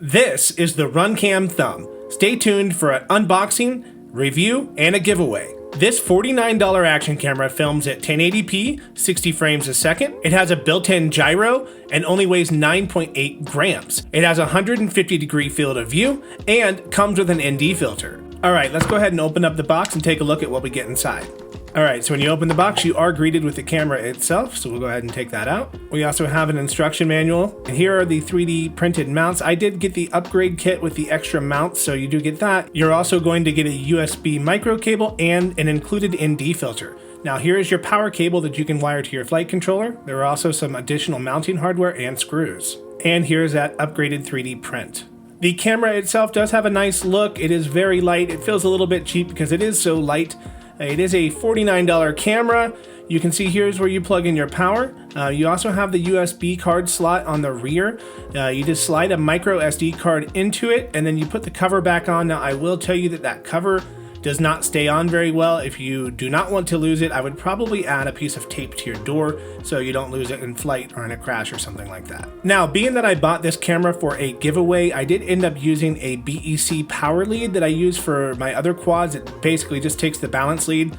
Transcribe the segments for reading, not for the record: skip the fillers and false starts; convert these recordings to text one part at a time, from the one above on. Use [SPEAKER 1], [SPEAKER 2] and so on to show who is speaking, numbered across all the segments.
[SPEAKER 1] This is the RuncamThumb. Stay tuned for an unboxing, review, and a giveaway. This $49 action camera films at 1080p, 60 frames a second. It has a built-in gyro and only weighs 9.8 grams. It has a 150-degree field of view and comes with an ND filter. All right, let's go ahead and open up the box and take a look at what we get inside. All right, so when you open the box, you are greeted with the camera itself, so we'll go ahead and take that out. We also have an instruction manual, and here are the 3D printed mounts. I did get the upgrade kit with the extra mounts, so you do get that. You're also going to get a USB micro cable and an included ND filter. Now here is your power cable that you can wire to your flight controller. There are also some additional mounting hardware and screws. And here's that upgraded 3D print. The camera itself does have a nice look. It is very light. It feels a little bit cheap because it is so light. It is a $49 camera. You can see here's where you plug in your power. You also have the USB card slot on the rear. You just slide a micro SD card into it and then you put the cover back on. Now I will tell you that that cover does not stay on very well. If you do not want to lose it, I would probably add a piece of tape to your door so you don't lose it in flight or in a crash or something like that. Now, being that I bought this camera for a giveaway, I did end up using a BEC Power Lead that I use for my other quads. It basically just takes the balance lead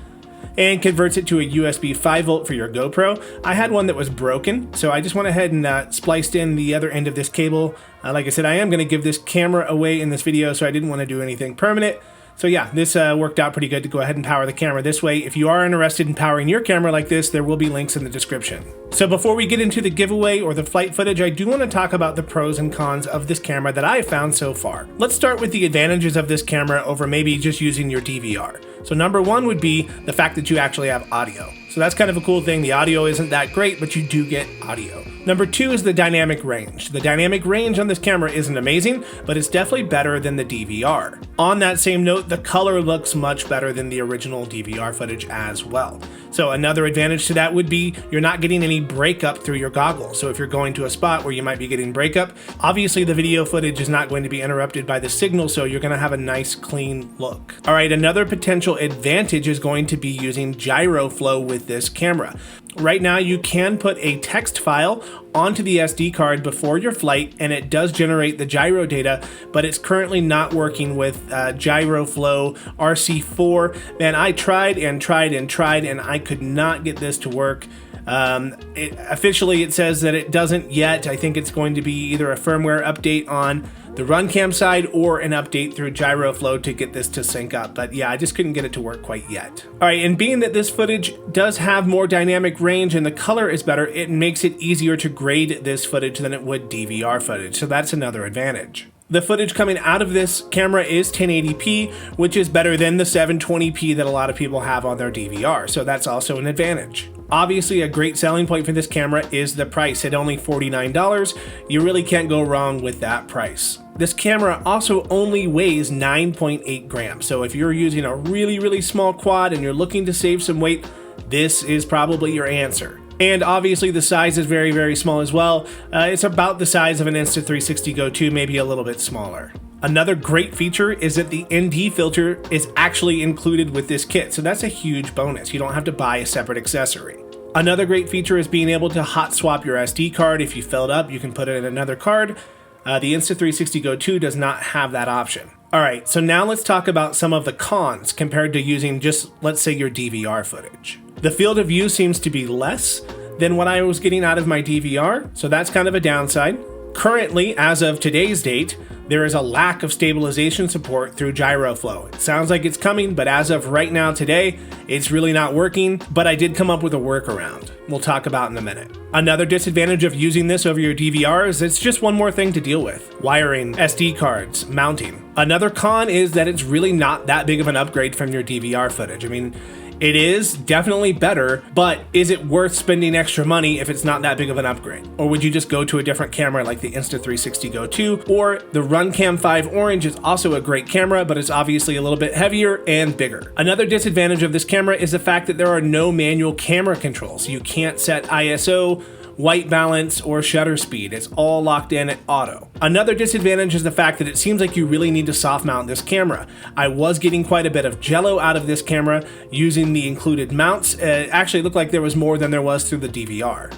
[SPEAKER 1] and converts it to a USB 5V for your GoPro. I had one that was broken, so I just went ahead and spliced in the other end of this cable. Like I said, I am going to give this camera away in this video, so I didn't want to do anything permanent. So yeah, this worked out pretty good to go ahead and power the camera this way. If you are interested in powering your camera like this, there will be links in the description. So before we get into the giveaway or the flight footage, I do want to talk about the pros and cons of this camera that I have found so far. Let's start with the advantages of this camera over maybe just using your DVR. So number one would be the fact that you actually have audio. So that's kind of a cool thing. The audio isn't that great, but you do get audio. Number two is the dynamic range. The dynamic range on this camera isn't amazing, but it's definitely better than the DVR. On that same note, the color looks much better than the original DVR footage as well. So another advantage to that would be you're not getting any breakup through your goggles. So if you're going to a spot where you might be getting breakup, obviously the video footage is not going to be interrupted by the signal, so you're going to have a nice clean look. All right, another potential advantage is going to be using gyro flow with this camera. Right now you can put a text file onto the SD card before your flight and it does generate the gyro data, but it's currently not working with gyro flow RC4. Man, I tried and tried and tried and I could not get this to work. Officially it says that it doesn't yet. I think it's going to be either a firmware update on the RunCam side or an update through GyroFlow to get this to sync up. But yeah, I just couldn't get it to work quite yet. All right, and being that this footage does have more dynamic range and the color is better, it makes it easier to grade this footage than it would DVR footage. So that's another advantage. The footage coming out of this camera is 1080p, which is better than the 720p that a lot of people have on their DVR. So that's also an advantage. Obviously, a great selling point for this camera is the price. At only $49, you really can't go wrong with that price. This camera also only weighs 9.8 grams. So if you're using a really small quad and you're looking to save some weight, this is probably your answer. And obviously the size is very small as well. It's about the size of an Insta360 GO2, maybe a little bit smaller. Another great feature is that the ND filter is actually included with this kit, so that's a huge bonus. You don't have to buy a separate accessory. Another great feature is being able to hot swap your SD card. If you fill it up, you can put it in another card. The Insta360 GO2 does not have that option. All right, so now let's talk about some of the cons compared to using just, let's say, your DVR footage. The field of view seems to be less than what I was getting out of my DVR, so that's kind of a downside. Currently, as of today's date, there is a lack of stabilization support through GyroFlow. It sounds like it's coming, but as of right now today, it's really not working, but I did come up with a workaround we'll talk about in a minute. Another disadvantage of using this over your DVR is it's just one more thing to deal with. Wiring, SD cards, mounting. Another con is that it's really not that big of an upgrade from your DVR footage. I mean, it is definitely better, but is it worth spending extra money if it's not that big of an upgrade? Or would you just go to a different camera like the Insta360 GO2 or the RunCam 5 Orange is also a great camera, but it's obviously a little bit heavier and bigger. Another disadvantage of this camera is the fact that there are no manual camera controls. You can't set ISO, white balance, or shutter speed. It's all locked in at auto. Another disadvantage is the fact that it seems like you really need to soft mount this camera. I was getting quite a bit of jello out of this camera using the included mounts. It actually looked like there was more than there was through the DVR.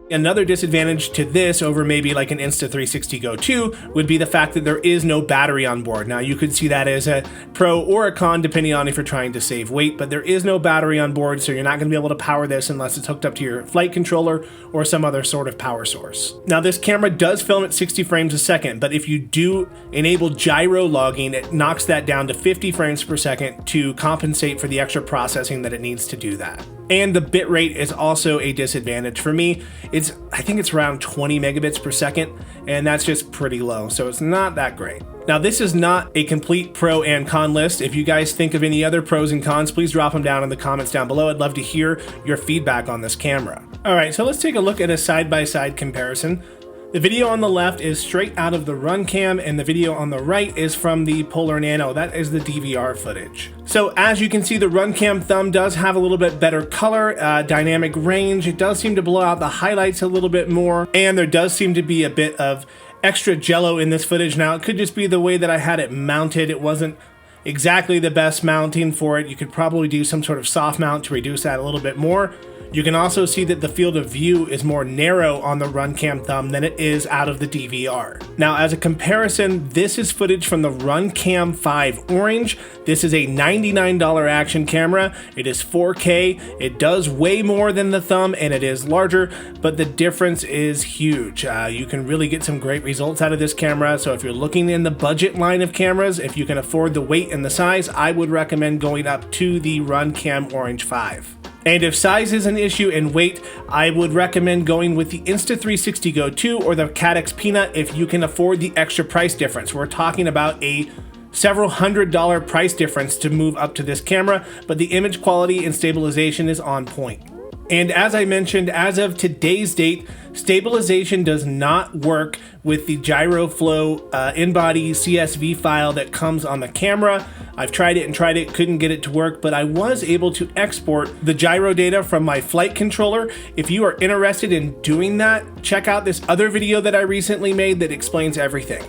[SPEAKER 1] Another disadvantage to this over maybe like an Insta360 GO2 would be the fact that there is no battery on board. Now you could see that as a pro or a con depending on if you're trying to save weight, but there is no battery on board, so you're not going to be able to power this unless it's hooked up to your flight controller or some other sort of power source. Now this camera does film at 60 frames a second, but if you do enable gyro logging, it knocks that down to 50 frames per second to compensate for the extra processing that it needs to do that. And the bitrate is also a disadvantage for me. I think it's around 20 megabits per second, and that's just pretty low, so it's not that great. Now this is not a complete pro and con list. If you guys think of any other pros and cons, please drop them down in the comments down below. I'd love to hear your feedback on this camera. All right, so let's take a look at a side-by-side comparison. The video on the left is straight out of the RunCam, and the video on the right is from the Polar Nano. That is the DVR footage. So as you can see, the RuncamThumb does have a little bit better color, dynamic range. It does seem to blow out the highlights a little bit more, and there does seem to be a bit of extra jello in this footage. Now, it could just be the way that I had it mounted. It wasn't exactly the best mounting for it. You could probably do some sort of soft mount to reduce that a little bit more. You can also see that the field of view is more narrow on the RunCamThumb than it is out of the DVR. Now, as a comparison, this is footage from the RunCam 5 Orange. This is a $99 action camera. It is 4K. It does way more than the Thumb, and it is larger, but the difference is huge. You can really get some great results out of this camera. So if you're looking in the budget line of cameras, if you can afford the weight and the size, I would recommend going up to the RunCam Orange 5. And if size is an issue and weight, I would recommend going with the Insta360 GO2 or the Caddx Peanut if you can afford the extra price difference. We're talking about a several $100 price difference to move up to this camera, but the image quality and stabilization is on point. And as I mentioned, as of today's date, stabilization does not work with the GyroFlow in-body CSV file that comes on the camera. I've tried it, couldn't get it to work, but I was able to export the gyro data from my flight controller. If you are interested in doing that, check out this other video that I recently made that explains everything.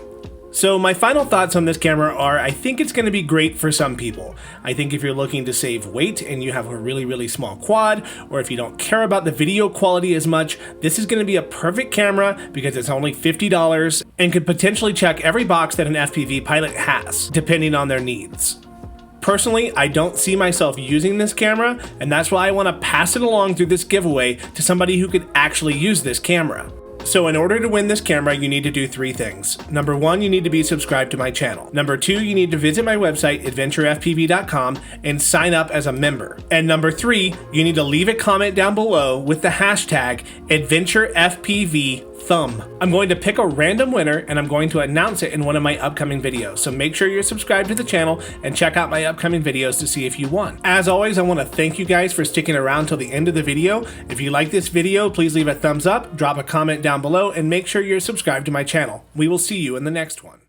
[SPEAKER 1] So my final thoughts on this camera are, I think it's going to be great for some people. I think if you're looking to save weight and you have a really small quad, or if you don't care about the video quality as much, this is going to be a perfect camera because it's only $50 and could potentially check every box that an FPV pilot has, depending on their needs. Personally, I don't see myself using this camera, and that's why I want to pass it along through this giveaway to somebody who could actually use this camera. So in order to win this camera, you need to do 3 things. Number 1, you need to be subscribed to my channel. Number 2, you need to visit my website, adventurefpv.com, and sign up as a member. And number 3, you need to leave a comment down below with the hashtag AdventureFPVThumb. I'm going to pick a random winner, and I'm going to announce it in one of my upcoming videos. So make sure you're subscribed to the channel and check out my upcoming videos to see if you won. As always, I want to thank you guys for sticking around till the end of the video. If you like this video, please leave a thumbs up, drop a comment down below, and make sure you're subscribed to my channel. We will see you in the next one.